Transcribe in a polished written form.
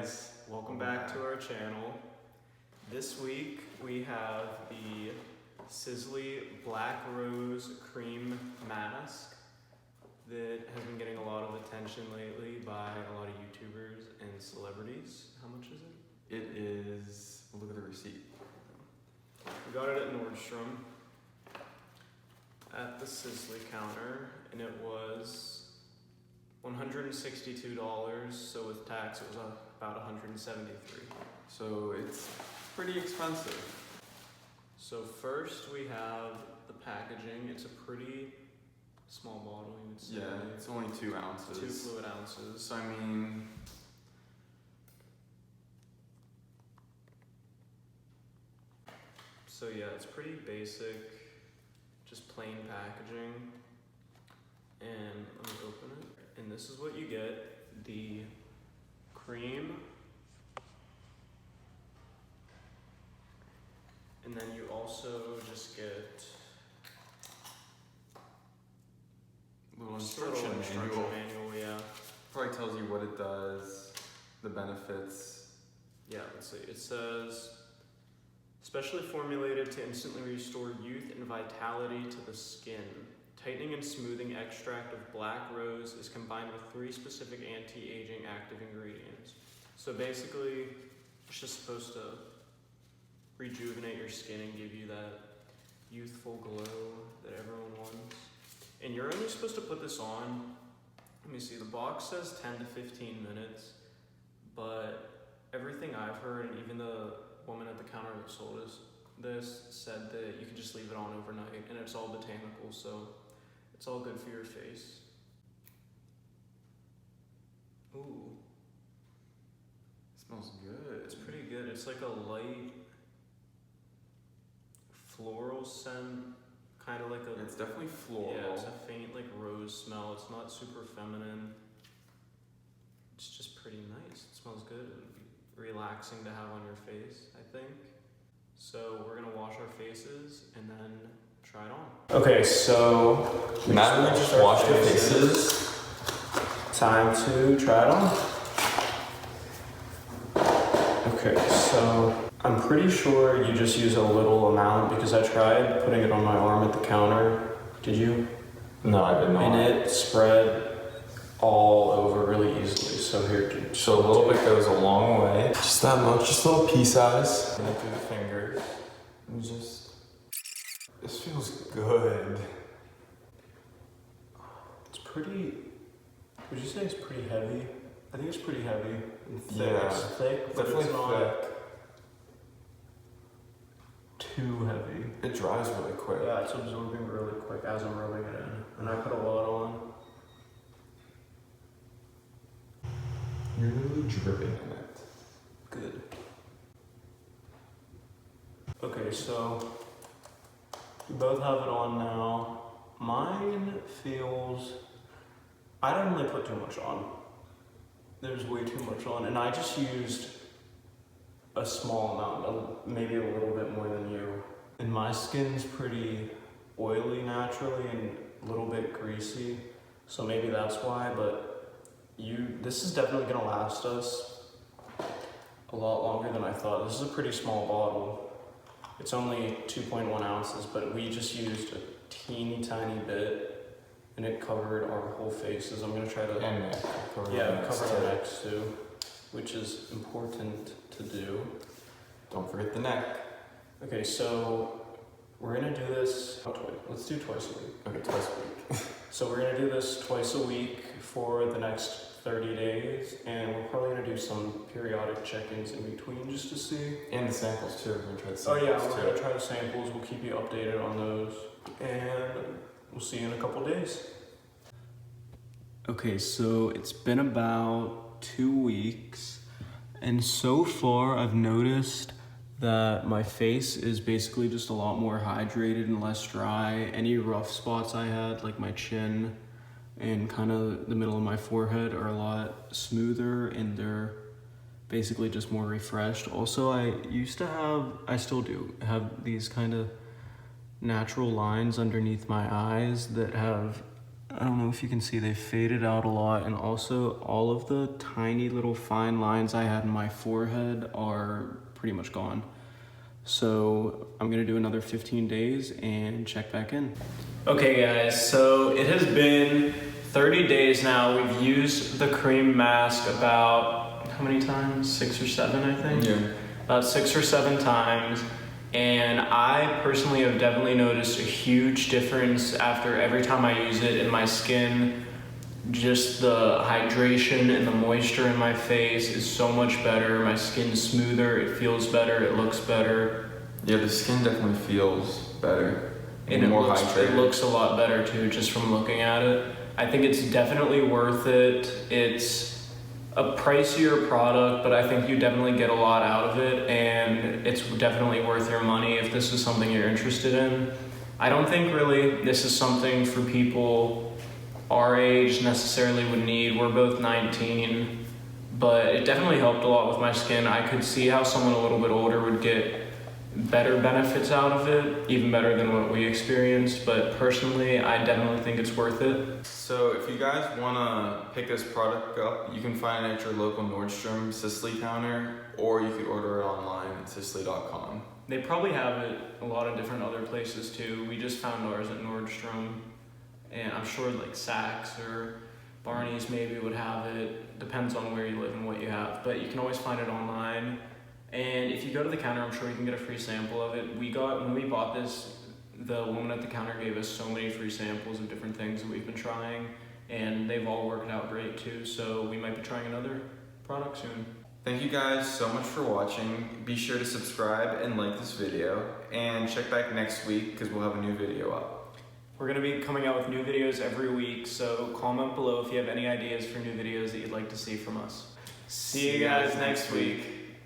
guys, welcome back to our channel. This week we have the Sisley Black Rose Cream Mask that has been getting a lot of attention lately by a lot of YouTubers and celebrities. How much is it? It is, look at the receipt. We got it at Nordstrom at the Sisley counter, and it was $162, so with tax it was about $173. So it's pretty expensive. So first we have the packaging. It's a pretty small bottle, you would say. Yeah, it's only 2 ounces. 2 fluid ounces. So I mean, so yeah, it's pretty basic, just plain packaging. And let me open it. And this is what you get: the cream, and then you also just get little just a instruction manual. Yeah. Probably tells you what it does, the benefits. Yeah, let's see. It says, specially formulated to instantly restore youth and vitality to the skin. Tightening and smoothing extract of black rose is combined with 3 specific anti-aging active ingredients. So basically, it's just supposed to rejuvenate your skin and give you that youthful glow that everyone wants. And you're only supposed to put this on, let me see, the box says 10 to 15 minutes, but everything I've heard, and even the woman at the counter that sold us this said that you can just leave it on overnight, and it's all botanical, so it's all good for your face. Ooh. It smells good. It's pretty good. It's like a light floral scent, kind of like a... It's definitely floral. Yeah, it's a faint like rose smell. It's not super feminine. It's just pretty nice. It smells good and relaxing to have on your face, I think. So we're gonna wash our faces and then try it on. Okay, so now we just washed our faces. Time to try it on. Okay, so I'm pretty sure you just use a little amount because I tried putting it on my arm at the counter. Did you? No, I did not. And it spread all over really easily. So here, dude. So a little bit goes a long way. Just that much, just a little pea size. Run it through the fingers. And just, this feels good. It's pretty, would you say it's pretty heavy? I think it's pretty heavy and thick. Yeah, It's thick, but definitely it's not thick. too heavy. It dries really quick. Yeah, it's absorbing really quick as I'm rubbing it in. And I put a lot on. You're really dripping in it. Good. Okay, so we both have it on now. Mine feels, I didn't really put too much on. There's way too much on, and I just used a small amount, maybe a little bit more than you. And my skin's pretty oily naturally and a little bit greasy, so maybe that's why, but this is definitely gonna last us a lot longer than I thought. This is a pretty small bottle. It's only 2.1 ounces, but we just used a teeny tiny bit and it covered our whole faces. I'm gonna try to... And neck. Cover the necks too, which is important to do. Don't forget the neck. Okay, so we're gonna do this, let's do twice a week. Okay, twice a week. So we're gonna do this twice a week for the next 30 days, and we're probably gonna do some periodic check-ins in between just to see. And the samples too. We're gonna try the Oh samples yeah, we're gonna try the samples. We'll keep you updated on those, and we'll see you in a couple days. Okay, so it's been about 2 weeks, and so far I've noticed that my face is basically just a lot more hydrated and less dry. Any rough spots I had, like my chin and kind of the middle of my forehead, are a lot smoother and they're basically just more refreshed. Also, I still do have these kind of natural lines underneath my eyes that have I don't know if you can see, they faded out a lot, and also all of the tiny little fine lines I had in my forehead are pretty much gone. So I'm gonna do another 15 days and check back in. Okay guys, so it has been 30 days now. We've used the cream mask about, how many times? 6 or 7, I think? Yeah. About 6 or 7 times. And I personally have definitely noticed a huge difference after every time I use it in my skin. Just the hydration and the moisture in my face is so much better. My skin's smoother, it feels better, it looks better. Yeah, the skin definitely feels better. And it looks a lot better too, just from looking at it. I think it's definitely worth it. It's a pricier product, but I think you definitely get a lot out of it, and it's definitely worth your money if this is something you're interested in. I don't think really this is something for people our age necessarily would need. We're both 19, but it definitely helped a lot with my skin. I could see how someone a little bit older would get better benefits out of it, even better than what we experienced, but personally, I definitely think it's worth it. So if you guys want to pick this product up, you can find it at your local Nordstrom Sisley counter, or you could order it online at sisley.com. They probably have it a lot of different other places too. We just found ours at Nordstrom, and I'm sure like Saks or Barney's maybe would have it. Depends on where you live and what you have, but you can always find it online. And if you go to the counter, I'm sure you can get a free sample of it. When we bought this, the woman at the counter gave us so many free samples of different things that we've been trying, and they've all worked out great too, so we might be trying another product soon. Thank you guys so much for watching. Be sure to subscribe and like this video, and check back next week because we'll have a new video up. We're going to be coming out with new videos every week, so comment below if you have any ideas for new videos that you'd like to see from us. See you guys next week.